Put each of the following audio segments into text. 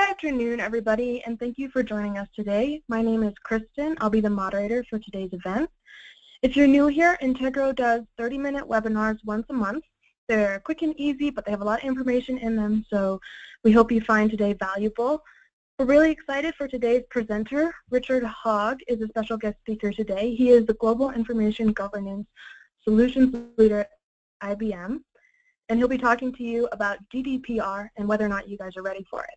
afternoon, everybody, and thank you for joining us today. My name is Kristen. I'll be the moderator for today's event. If you're new here, Integro does 30-minute webinars once a month. They're quick and easy, but they have a lot of information in them, so we hope you find today valuable. We're really excited for today's presenter. Richard Hogg is a special guest speaker today. He is the Global Information Governance Solutions Leader at IBM, and he'll be talking to you about GDPR and whether or not you guys are ready for it.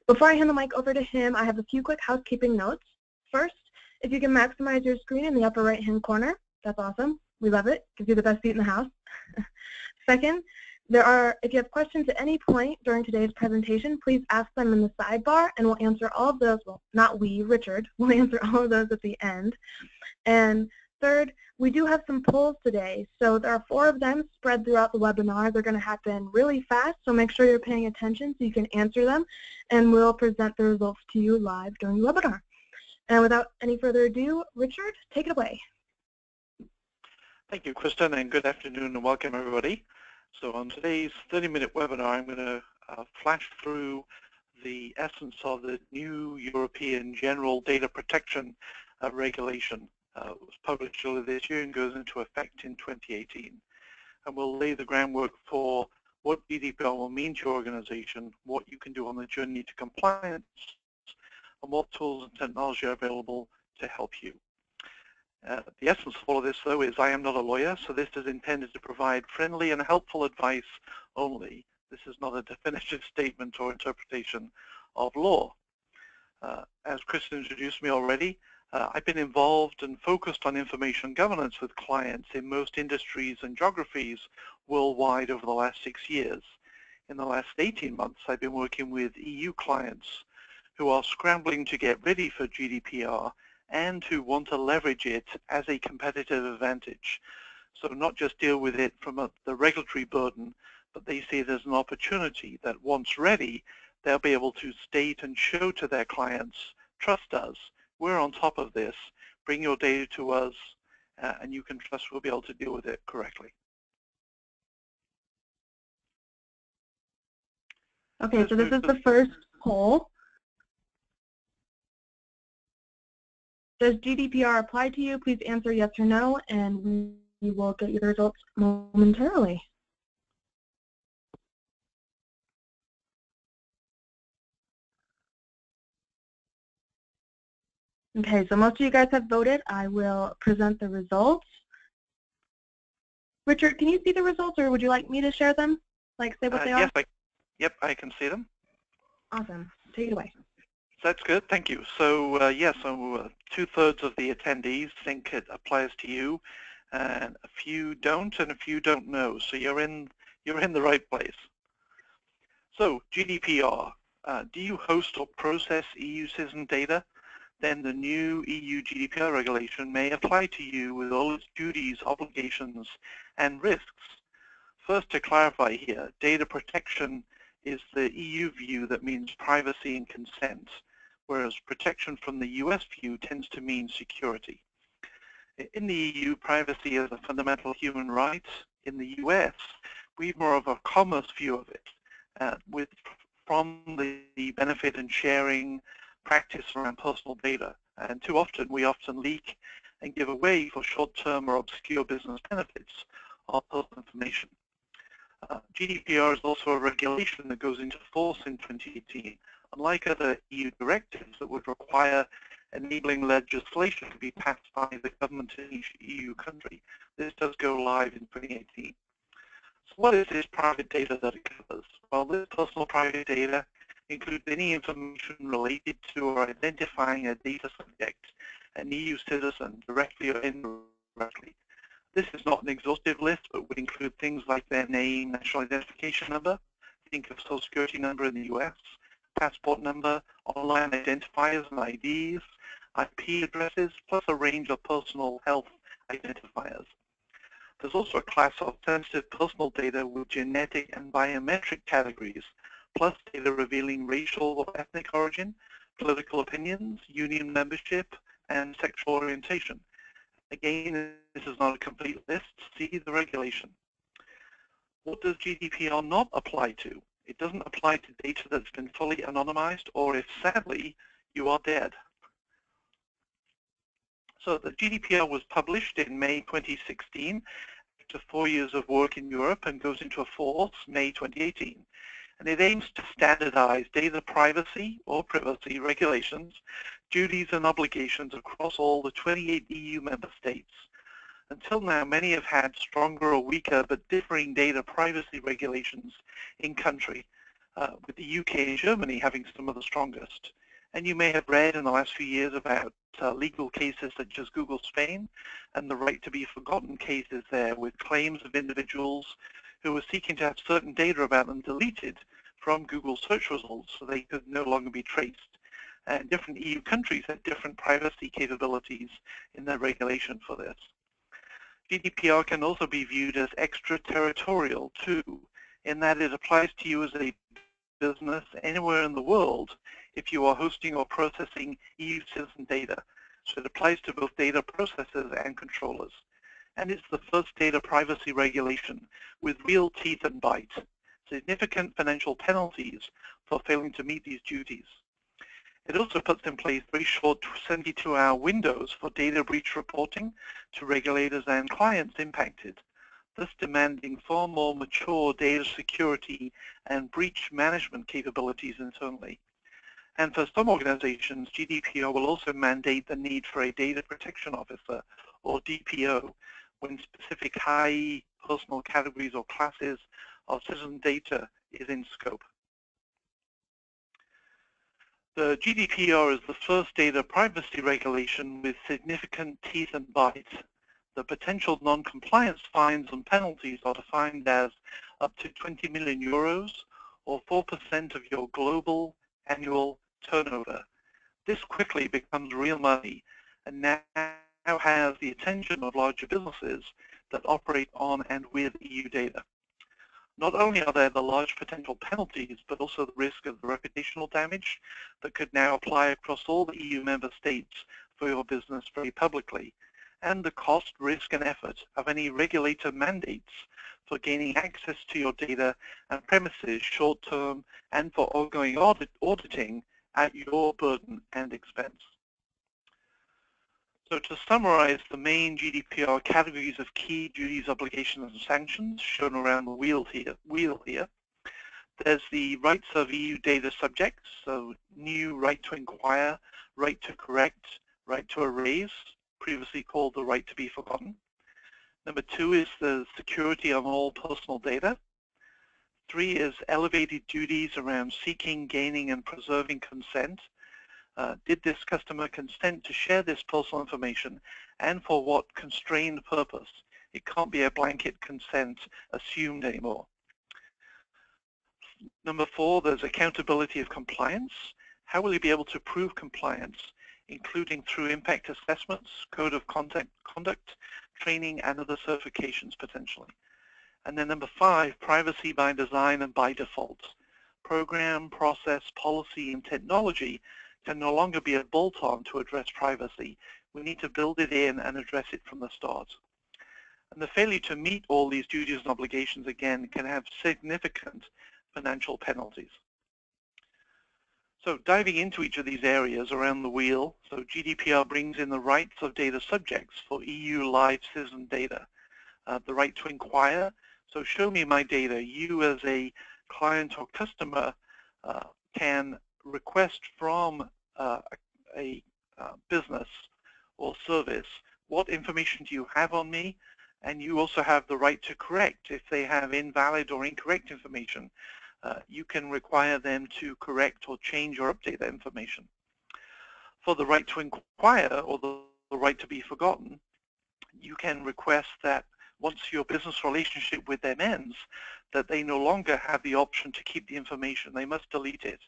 Before I hand the mic over to him, I have a few quick housekeeping notes. First, if you can maximize your screen in the upper right-hand corner, that's awesome. We love it. Gives you the best seat in the house. Second, if you have questions at any point during today's presentation, please ask them in the sidebar, and we'll answer all of those. Well, not we, Richard. We'll answer all of those at the end. And third, we do have some polls today. So there are 4 of them spread throughout the webinar. They're going to happen really fast, so make sure you're paying attention so you can answer them, and we'll present the results to you live during the webinar. And without any further ado, Richard, take it away. Thank you, Kristen, and good afternoon and welcome, everybody. So on today's 30-minute webinar, I'm going to flash through the essence of the new European General Data Protection Regulation. It was published earlier this year and goes into effect in 2018. And we'll lay the groundwork for what GDPR will mean to your organization, what you can do on the journey to compliance, and what tools and technology are available to help you. The essence of all of this, though, is I am not a lawyer, so this is intended to provide friendly and helpful advice only. This is not a definitive statement or interpretation of law. As Kristen introduced me already, I've been involved and focused on information governance with clients in most industries and geographies worldwide over the last 6 years. In the last 18 months, I've been working with EU clients who are scrambling to get ready for GDPR and who want to leverage it as a competitive advantage. So not just deal with it from the regulatory burden, but they see it as an opportunity that once ready, they'll be able to state and show to their clients, trust us, we're on top of this, bring your data to us, and you can trust we'll be able to deal with it correctly. Okay, so this is the first poll. Does GDPR apply to you? Please answer yes or no, and we will get your results momentarily. Okay, so most of you guys have voted. I will present the results. Richard, can you see the results, or would you like me to share them? Like, say what they are? Yep, I can see them. Awesome. Take it away. That's good, thank you. So yes, so 2/3 of the attendees think it applies to you, and a few don't, and a few don't know. So you're in the right place. So GDPR, do you host or process EU citizen data? Then the new EU GDPR regulation may apply to you with all its duties, obligations, and risks. First, to clarify here, data protection is the EU view that means privacy and consent, whereas protection from the US view tends to mean security. In the EU, privacy is a fundamental human right. In the US, we have more of a commerce view of it, from the benefit and sharing practice around personal data. And too often, we often leak and give away for short-term or obscure business benefits our personal information. GDPR is also a regulation that goes into force in 2018. Unlike other EU directives that would require enabling legislation to be passed by the government in each EU country, this does go live in 2018. So what is this private data that it covers? Well, this personal private data includes any information related to or identifying a data subject, an EU citizen, directly or indirectly. This is not an exhaustive list, but would include things like their name, national identification number, think of social security number in the US, passport number, online identifiers and IDs, IP addresses, plus a range of personal health identifiers. There's also a class of sensitive personal data with genetic and biometric categories, plus data revealing racial or ethnic origin, political opinions, union membership, and sexual orientation. Again, this is not a complete list. See the regulation. What does GDPR not apply to? It doesn't apply to data that's been fully anonymized or if, sadly, you are dead. So the GDPR was published in May 2016 after 4 years of work in Europe and goes into force May 2018. And it aims to standardize data privacy or privacy regulations, duties and obligations across all the 28 EU member states. Until now, many have had stronger or weaker but differing data privacy regulations in country, with the UK and Germany having some of the strongest. And you may have read in the last few years about legal cases such as Google Spain and the right to be forgotten cases there with claims of individuals who were seeking to have certain data about them deleted from Google search results so they could no longer be traced. And different EU countries have different privacy capabilities in their regulation for this. GDPR can also be viewed as extraterritorial too, in that it applies to you as a business anywhere in the world if you are hosting or processing EU citizen data. So it applies to both data processors and controllers. And it's the first data privacy regulation with real teeth and bite, significant financial penalties for failing to meet these duties. It also puts in place very short 72-hour windows for data breach reporting to regulators and clients impacted, thus demanding far more mature data security and breach management capabilities internally. And for some organizations, GDPR will also mandate the need for a data protection officer, or DPO, when specific high personal categories or classes of citizen data is in scope. The GDPR is the first data privacy regulation with significant teeth and bite. The potential non-compliance fines and penalties are defined as up to 20 million euros or 4% of your global annual turnover. This quickly becomes real money and now has the attention of larger businesses that operate on and with EU data. Not only are there the large potential penalties, but also the risk of the reputational damage that could now apply across all the EU member states for your business very publicly, and the cost, risk, and effort of any regulator mandates for gaining access to your data and premises short-term and for ongoing auditing at your burden and expense. So to summarize the main GDPR categories of key duties, obligations, and sanctions shown around the wheel here, there's the rights of EU data subjects, so new right to inquire, right to correct, right to erase, previously called the right to be forgotten. Number 2 is the security of all personal data. 3 is elevated duties around seeking, gaining, and preserving consent. Did this customer consent to share this personal information, and for what constrained purpose? It can't be a blanket consent assumed anymore. Number 4, there's accountability of compliance. How will you be able to prove compliance, including through impact assessments, code of conduct, training, and other certifications potentially? And then number 5, privacy by design and by default. Program, process, policy, and technology can no longer be a bolt-on to address privacy. We need to build it in and address it from the start. And the failure to meet all these duties and obligations, again, can have significant financial penalties. So diving into each of these areas around the wheel, so GDPR brings in the rights of data subjects for EU live citizen data. The right to inquire, so show me my data. You as a client or customer can request from a business or service, what information do you have on me? And you also have the right to correct. If they have invalid or incorrect information, you can require them to correct or change or update that information. For the right to inquire or the right to be forgotten, you can request that once your business relationship with them ends, that they no longer have the option to keep the information. They must delete it,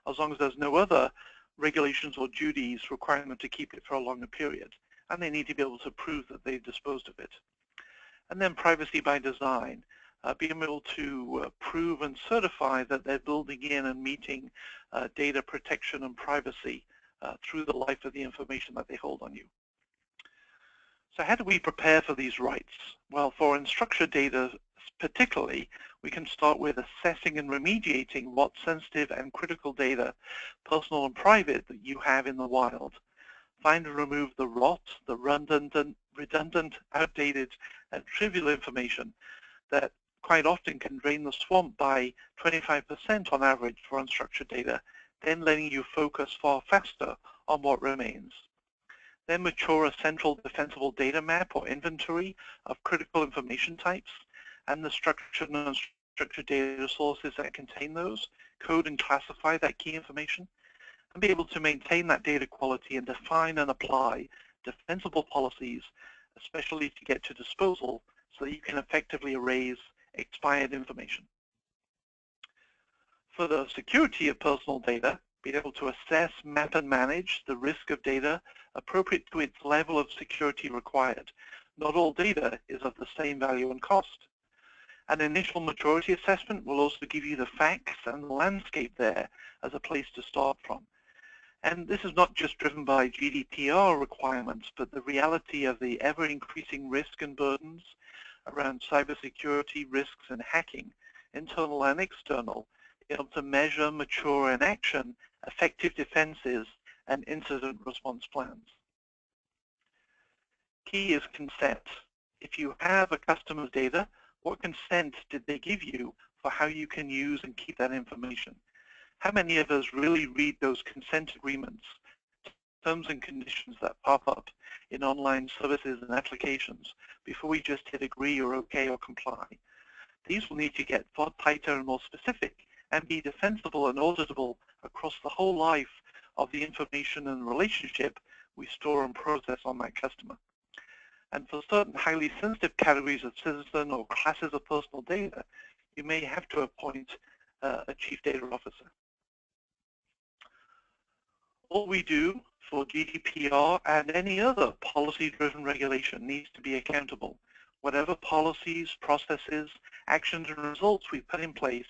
as long as there's no other regulations or duties requiring them to keep it for a longer period. And they need to be able to prove that they disposed of it. And then privacy by design, being able to prove and certify that they're building in and meeting data protection and privacy through the life of the information that they hold on you. So how do we prepare for these rights? Well, for unstructured data Particularly, we can start with assessing and remediating what sensitive and critical data, personal and private, that you have in the wild. Find and remove the rot, the redundant, outdated, and trivial information that quite often can drain the swamp by 25% on average for unstructured data, then letting you focus far faster on what remains. Then mature a central defensible data map or inventory of critical information types and the structured and unstructured data sources that contain those, code and classify that key information, and be able to maintain that data quality and define and apply defensible policies, especially to get to disposal, so that you can effectively erase expired information. For the security of personal data, be able to assess, map, and manage the risk of data appropriate to its level of security required. Not all data is of the same value and cost. An initial maturity assessment will also give you the facts and the landscape there as a place to start from. And this is not just driven by GDPR requirements, but the reality of the ever-increasing risk and burdens around cybersecurity risks and hacking, internal and external, be able to measure, mature, and action effective defenses and incident response plans. Key is consent. If you have a customer's data, what consent did they give you for how you can use and keep that information? How many of us really read those consent agreements, terms and conditions that pop up in online services and applications before we just hit agree or okay or comply? These will need to get far tighter and more specific and be defensible and auditable across the whole life of the information and relationship we store and process on that customer. And for certain highly sensitive categories of citizen or classes of personal data, you may have to appoint a chief data officer. All we do for GDPR and any other policy-driven regulation needs to be accountable. Whatever policies, processes, actions, and results we put in place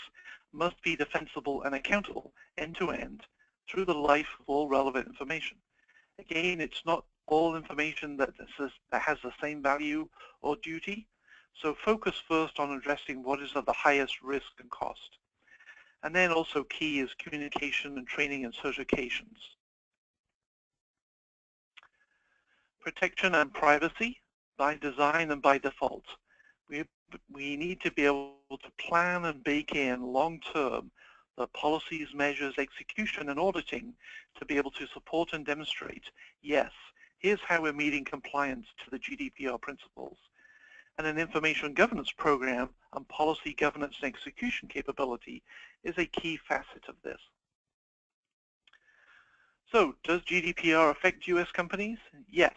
must be defensible and accountable end-to-end through the life of all relevant information. Again, it's not all information that has the same value or duty, so focus first on addressing what is of the highest risk and cost. And then also key is communication and training and certifications. Protection and privacy by design and by default. We need to be able to plan and bake in long-term the policies, measures, execution, and auditing to be able to support and demonstrate, yes, here's how we're meeting compliance to the GDPR principles. And an information governance program and policy governance and execution capability is a key facet of this. So, does GDPR affect US companies? Yes,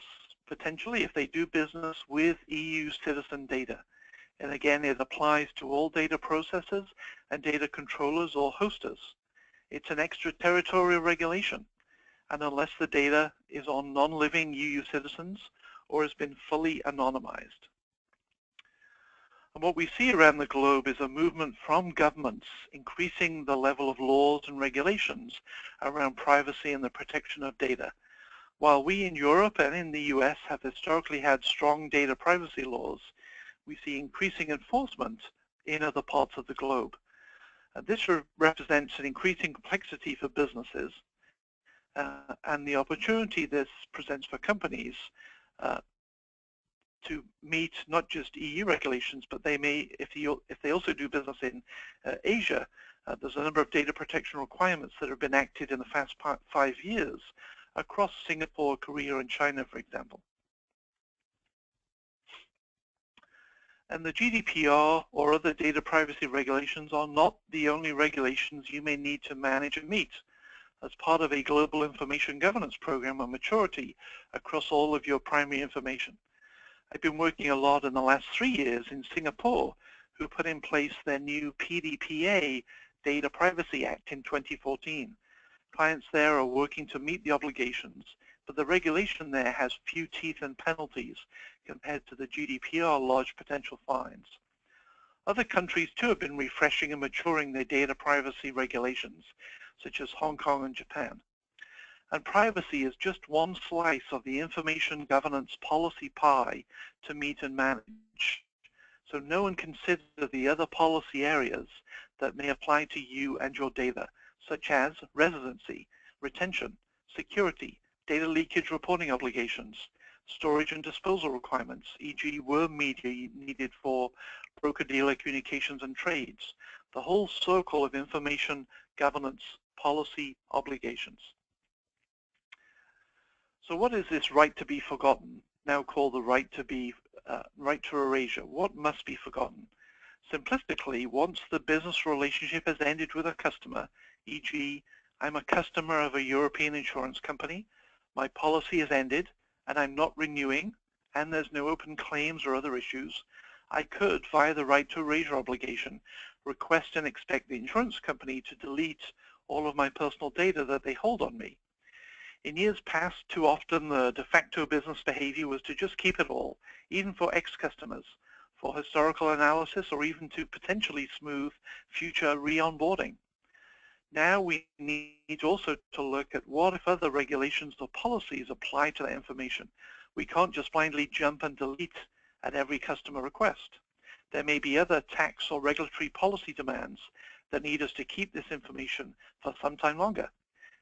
potentially if they do business with EU citizen data. And again, it applies to all data processors and data controllers or hosters. It's an extraterritorial regulation, and unless the data is on non-living EU citizens or has been fully anonymized. And what we see around the globe is a movement from governments increasing the level of laws and regulations around privacy and the protection of data. While we in Europe and in the US have historically had strong data privacy laws, we see increasing enforcement in other parts of the globe. This represents an increasing complexity for businesses and the opportunity this presents for companies to meet not just EU regulations, but they may, if they also do business in Asia, there's a number of data protection requirements that have been enacted in the past 5 years across Singapore, Korea, and China, for example. And the GDPR or other data privacy regulations are not the only regulations you may need to manage and meet as part of a global information governance program of maturity across all of your primary information. I've been working a lot in the last 3 years in Singapore, who put in place their new PDPA Data Privacy Act in 2014. Clients there are working to meet the obligations, but the regulation there has few teeth and penalties compared to the GDPR large potential fines. Other countries too have been refreshing and maturing their data privacy regulations, such as Hong Kong and Japan. And privacy is just one slice of the information governance policy pie to meet and manage. So know and consider the other policy areas that may apply to you and your data, such as residency, retention, security, data leakage reporting obligations, storage and disposal requirements, e.g. worm media needed for broker-dealer communications and trades, the whole circle of information governance policy obligations. So what is this right to be forgotten, now called the right to erasure? What must be forgotten? Simplistically, once the business relationship has ended with a customer, e.g., I'm a customer of a European insurance company, my policy has ended, and I'm not renewing, and there's no open claims or other issues, I could, via the right to erasure obligation, request and expect the insurance company to delete all of my personal data that they hold on me. In years past, too often the de facto business behavior was to just keep it all, even for ex-customers, for historical analysis or even to potentially smooth future re-onboarding. Now we need also to look at what if other regulations or policies apply to that information. We can't just blindly jump and delete at every customer request. There may be other tax or regulatory policy demands that need us to keep this information for some time longer.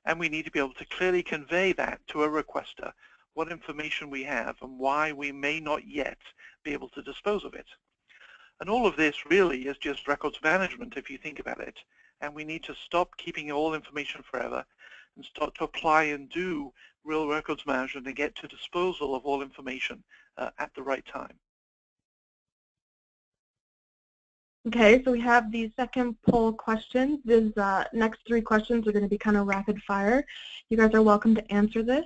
And we need to be able to clearly convey that to a requester, what information we have and why we may not yet be able to dispose of it. And all of this really is just records management if you think about it. And we need to stop keeping all information forever and start to apply and do real records management and get to disposal of all information at the right time. Okay, so we have the second poll questions. These next three questions are going to be kind of rapid fire. You guys are welcome to answer this.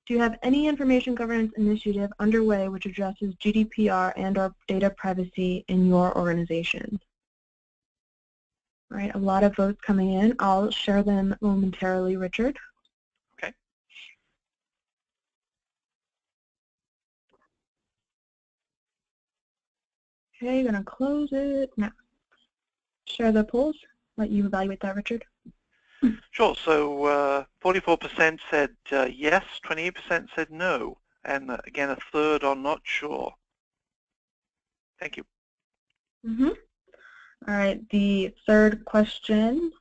Do you have any information governance initiative underway which addresses GDPR and/or data privacy in your organization? All right, a lot of votes coming in. I'll share them momentarily, Richard. Okay. Okay, going to close it now. Share the polls. Let you evaluate that, Richard. Sure. So 44% said yes, 28% said no, and again a third are not sure. Thank you. All right, the third question.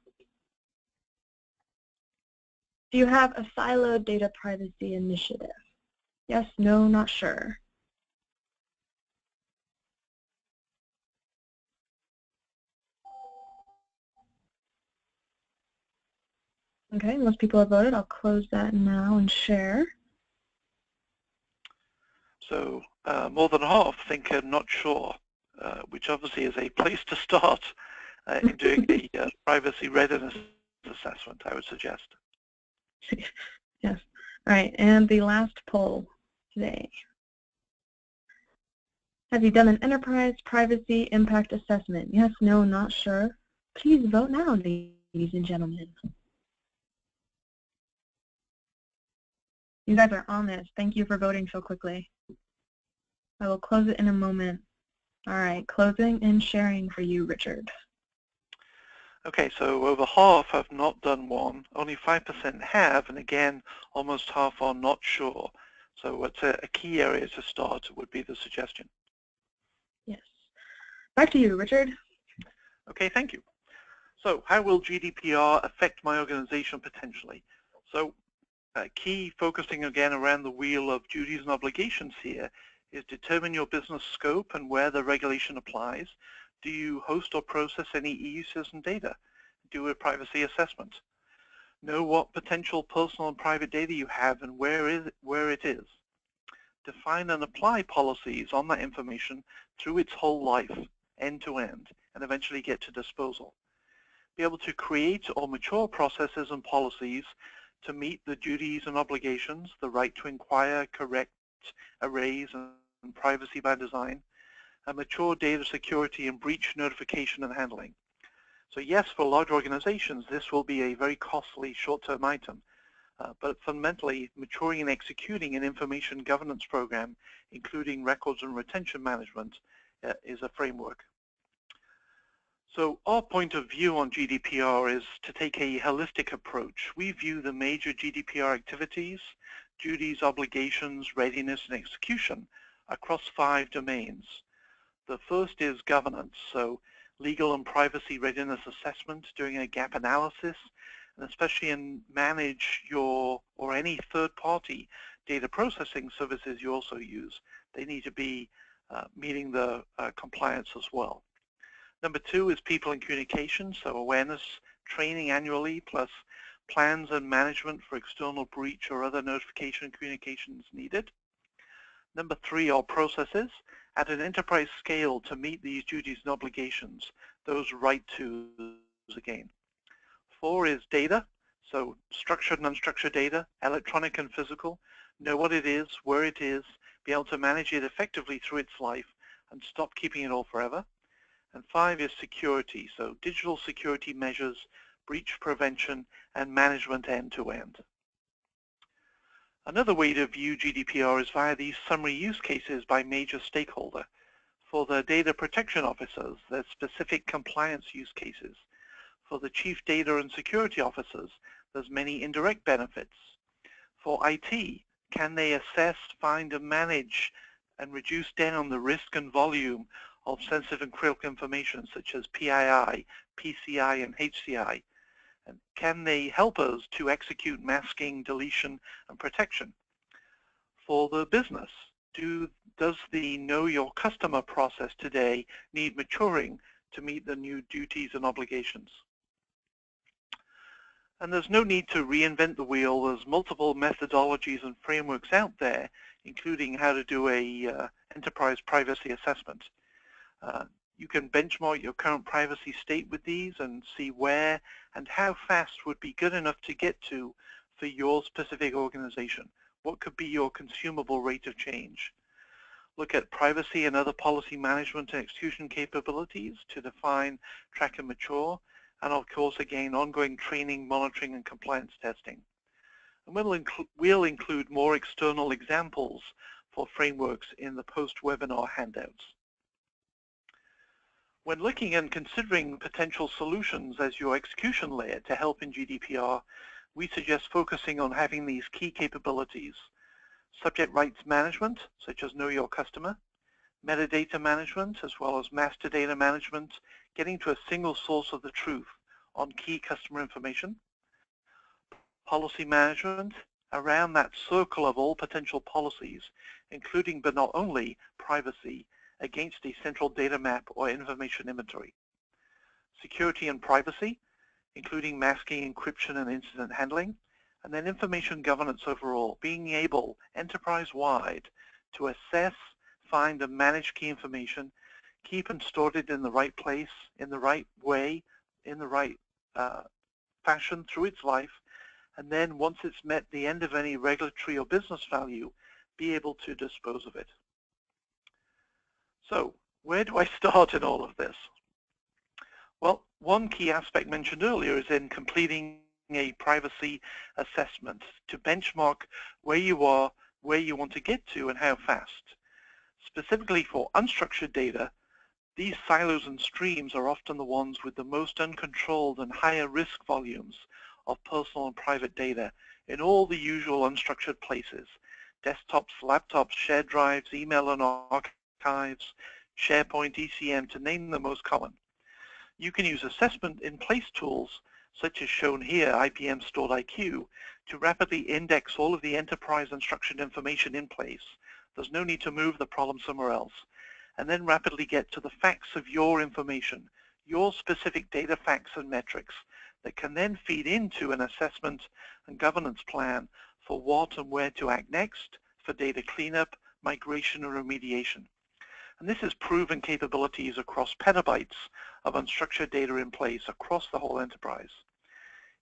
Do you have a siloed data privacy initiative? Yes, no, not sure. Okay, most people have voted. I'll close that now and share. So more than half think not sure, which obviously is a place to start in doing a privacy readiness assessment, I would suggest. Yes. All right, and the last poll today. Have you done an enterprise privacy impact assessment? Yes, no, not sure. Please vote now, ladies and gentlemen. You guys are on this. Thank you for voting so quickly. I will close it in a moment. All right, closing and sharing for you, Richard. Okay, so over half have not done one, only 5% have, and again, almost half are not sure. So what's a key area to start would be the suggestion. Yes. Back to you, Richard. Okay, thank you. So how will GDPR affect my organization potentially? So key focusing again around the wheel of duties and obligations here is determine your business scope and where the regulation applies. Do you host or process any EU citizen data? Do a privacy assessment. Know what potential personal and private data you have and where it is. Define and apply policies on that information through its whole life, end to end, and eventually get to disposal. Be able to create or mature processes and policies to meet the duties and obligations, the right to inquire, correct, erase, and privacy by design, and mature data security and breach notification and handling. So yes, for large organizations, this will be a very costly short-term item, but fundamentally, maturing and executing an information governance program, including records and retention management, is a framework. So our point of view on GDPR is to take a holistic approach. We view the major GDPR activities, duties, obligations, readiness, and execution across 5 domains. The first is governance, so legal and privacy readiness assessment, doing a gap analysis, and especially manage your or any third-party data processing services you also use. They need to be meeting the compliance as well. Number two is people and communication, so awareness training annually, plus plans and management for external breach or other notification and communications needed. Number three are processes at an enterprise scale to meet these duties and obligations, those right to again. Four is data, so structured and unstructured data, electronic and physical, know what it is, where it is, be able to manage it effectively through its life, and stop keeping it all forever. And five is security, so digital security measures, breach prevention, and management end-to-end. Another way to view GDPR is via these summary use cases by major stakeholder. For the data protection officers, there's specific compliance use cases. For the chief data and security officers, there's many indirect benefits. For IT, can they assess, find, and manage and reduce down the risk and volume of sensitive and critical information such as PII, PCI, and HCI? And can they help us to execute masking, deletion, and protection? For the business, does the Know Your Customer process today need maturing to meet the new duties and obligations? And there's no need to reinvent the wheel. There's multiple methodologies and frameworks out there, including how to do a enterprise privacy assessment. You can benchmark your current privacy state with these and see where and how fast would be good enough to get to for your specific organization. What could be your consumable rate of change? Look at privacy and other policy management and execution capabilities to define, track, and mature. And of course, again, ongoing training, monitoring, and compliance testing. And we'll include more external examples for frameworks in the post-webinar handouts. When looking and considering potential solutions as your execution layer to help in GDPR, we suggest focusing on having these key capabilities: subject rights management, such as Know Your Customer, metadata management, as well as master data management, getting to a single source of the truth on key customer information, policy management around that circle of all potential policies, including but not only privacy, against a central data map or information inventory. Security and privacy, including masking, encryption, and incident handling. And then information governance overall, being able, enterprise-wide, to assess, find, and manage key information, keep and store it in the right place, in the right way, in the right fashion through its life, and then once it's met the end of any regulatory or business value, be able to dispose of it. So, where do I start in all of this? Well, one key aspect mentioned earlier is in completing a privacy assessment to benchmark where you are, where you want to get to, and how fast. Specifically for unstructured data, these silos and streams are often the ones with the most uncontrolled and higher risk volumes of personal and private data in all the usual unstructured places: desktops, laptops, shared drives, email and archives, SharePoint, ECM, to name the most common. You can use assessment in place tools, such as shown here, IBM Stored IQ, to rapidly index all of the enterprise unstructured information in place. There's no need to move the problem somewhere else. And then rapidly get to the facts of your information, your specific data facts and metrics that can then feed into an assessment and governance plan for what and where to act next for data cleanup, migration, or remediation. And this is proven capabilities across petabytes of unstructured data in place across the whole enterprise.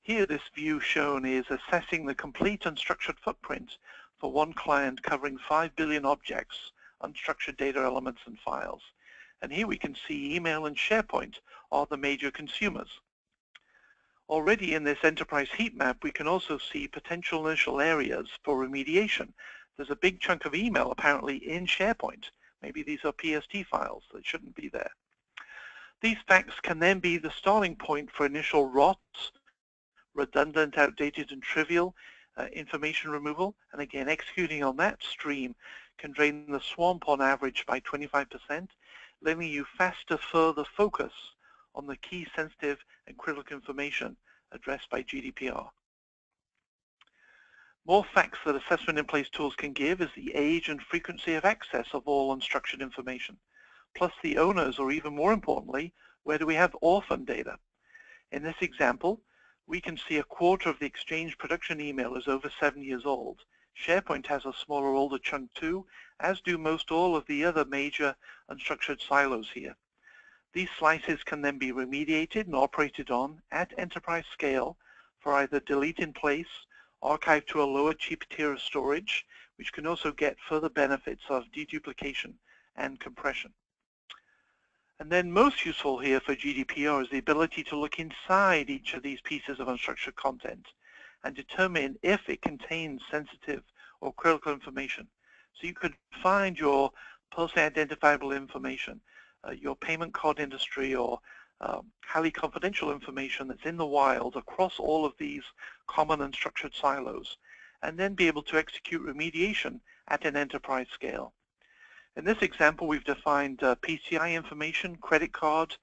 Here, this view shown is assessing the complete unstructured footprint for one client covering 5 billion objects, unstructured data elements and files. And here we can see email and SharePoint are the major consumers. Already in this enterprise heat map, we can also see potential initial areas for remediation. There's a big chunk of email apparently in SharePoint. Maybe these are PST files that shouldn't be there. These facts can then be the starting point for initial ROTs, redundant, outdated, and trivial information removal. And again, executing on that stream can drain the swamp on average by 25%, letting you faster further focus on the key sensitive and critical information addressed by GDPR. More facts that assessment in place tools can give is the age and frequency of access of all unstructured information, plus the owners, or even more importantly, where do we have orphan data. In this example, we can see a quarter of the Exchange production email is over 7 years old. SharePoint has a smaller, older chunk too, as do most all of the other major unstructured silos here. These slices can then be remediated and operated on at enterprise scale for either delete in place, archive to a lower, cheaper tier of storage, which can also get further benefits of deduplication and compression. And then most useful here for GDPR is the ability to look inside each of these pieces of unstructured content and determine if it contains sensitive or critical information. So you could find your personally identifiable information, your payment card industry, or highly confidential information that's in the wild across all of these common unstructured silos, and then be able to execute remediation at an enterprise scale. In this example, we've defined PCI information, credit card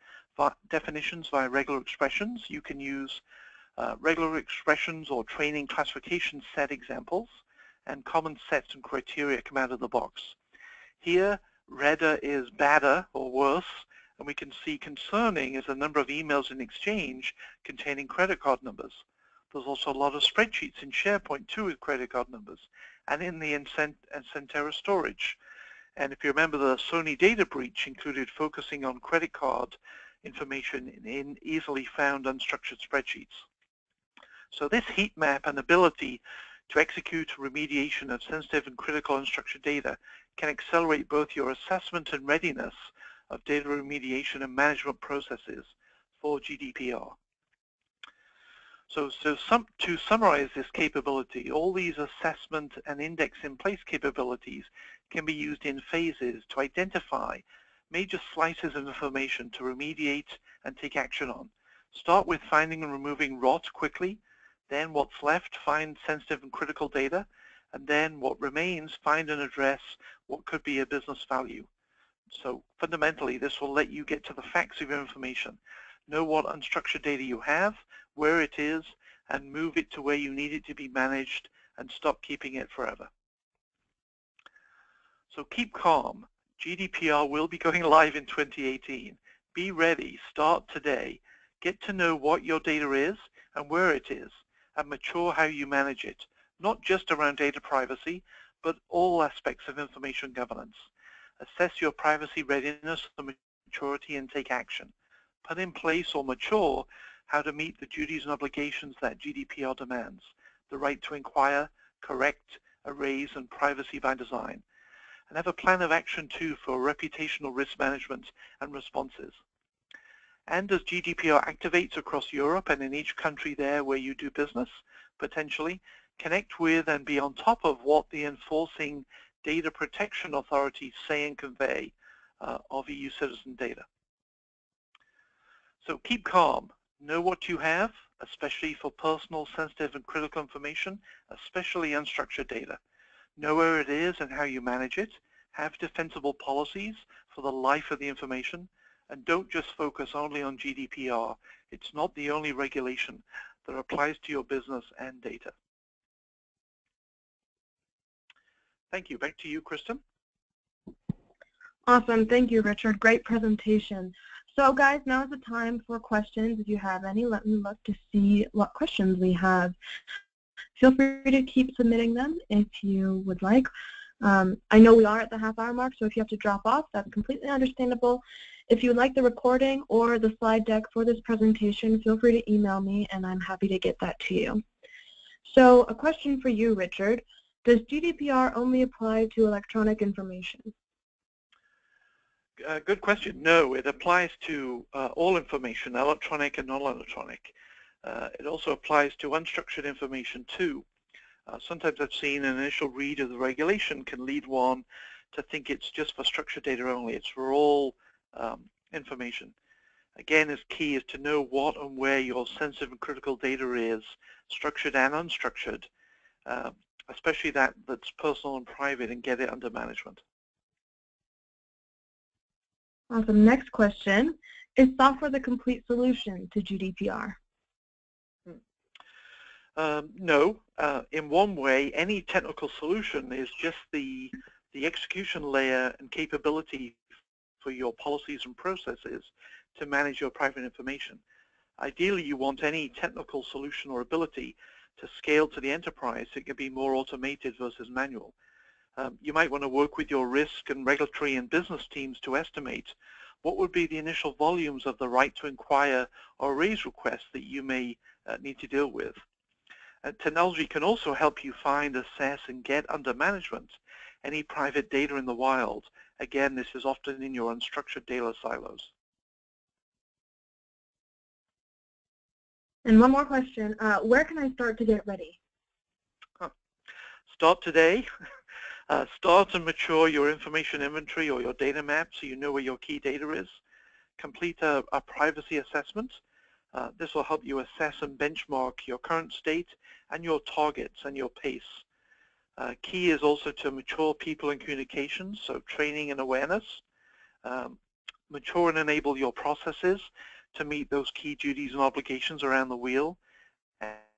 definitions via regular expressions. You can use regular expressions or training classification set examples, and common sets and criteria come out of the box. Here, redder is badder or worse, and we can see concerning is the number of emails in Exchange containing credit card numbers. There's also a lot of spreadsheets in SharePoint too with credit card numbers, and in the Centera storage. And if you remember, the Sony data breach included focusing on credit card information in easily found unstructured spreadsheets. So this heat map and ability to execute remediation of sensitive and critical unstructured data can accelerate both your assessment and readiness of data remediation and management processes for GDPR. So to summarize this capability, all these assessment and index in place capabilities can be used in phases to identify major slices of information to remediate and take action on. Start with finding and removing rot quickly, then what's left, find sensitive and critical data, and then what remains, find and address what could be a business value. So fundamentally, this will let you get to the facts of your information, know what unstructured data you have, where it is, and move it to where you need it to be managed, and stop keeping it forever. So keep calm. GDPR will be going live in 2018. Be ready. Start today. Get to know what your data is and where it is, and mature how you manage it, not just around data privacy, but all aspects of information governance. Assess your privacy readiness and maturity and take action. Put in place or mature how to meet the duties and obligations that GDPR demands, the right to inquire, correct, erase, and privacy by design. And have a plan of action too for reputational risk management and responses. And as GDPR activates across Europe and in each country there where you do business, potentially, connect with and be on top of what the enforcing data protection authorities say and convey of EU citizen data. So keep calm. Know what you have, especially for personal, sensitive, and critical information, especially unstructured data. Know where it is and how you manage it. Have defensible policies for the life of the information. And don't just focus only on GDPR. It's not the only regulation that applies to your business and data. Thank you. Back to you, Kristen. Awesome. Thank you, Richard. Great presentation. So guys, now is the time for questions. If you have any, let me look to see what questions we have. Feel free to keep submitting them if you would like. I know we are at the half-hour mark, so if you have to drop off, that's completely understandable. If you would like the recording or the slide deck for this presentation, feel free to email me, and I'm happy to get that to you. So a question for you, Richard. Does GDPR only apply to electronic information? Good question. No, it applies to all information, electronic and non-electronic. It also applies to unstructured information too. Sometimes I've seen an initial read of the regulation can lead one to think it's just for structured data only. It's for all information. Again, is key is to know what and where your sensitive and critical data is, structured and unstructured, especially that's personal and private, and get it under management. Awesome. Next question. Is software the complete solution to GDPR? No. In one way, any technical solution is just the execution layer and capability for your policies and processes to manage your private information. Ideally, you want any technical solution or ability to scale to the enterprise. It can be more automated versus manual. You might want to work with your risk and regulatory and business teams to estimate what would be the initial volumes of the right to inquire or raise requests that you may need to deal with. Technology can also help you find, assess, and get under management any private data in the wild. Again, this is often in your unstructured data silos. And one more question. Where can I start to get ready? Start today. Start and mature your information inventory or your data map so you know where your key data is. Complete a privacy assessment. This will help you assess and benchmark your current state and your targets and your pace. Key is also to mature people and communications, so training and awareness. Mature and enable your processes to meet those key duties and obligations around the wheel.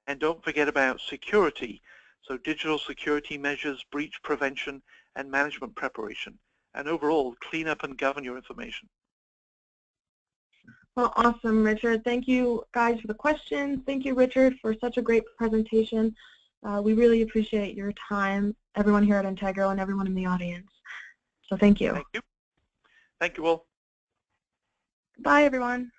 And don't forget about security, so digital security measures, breach prevention, and management preparation. And overall, clean up and govern your information. Well, awesome, Richard. Thank you, guys, for the questions. Thank you, Richard, for such a great presentation. We really appreciate your time, everyone here at Integro and everyone in the audience. So thank you. Thank you. Thank you all. Bye, everyone.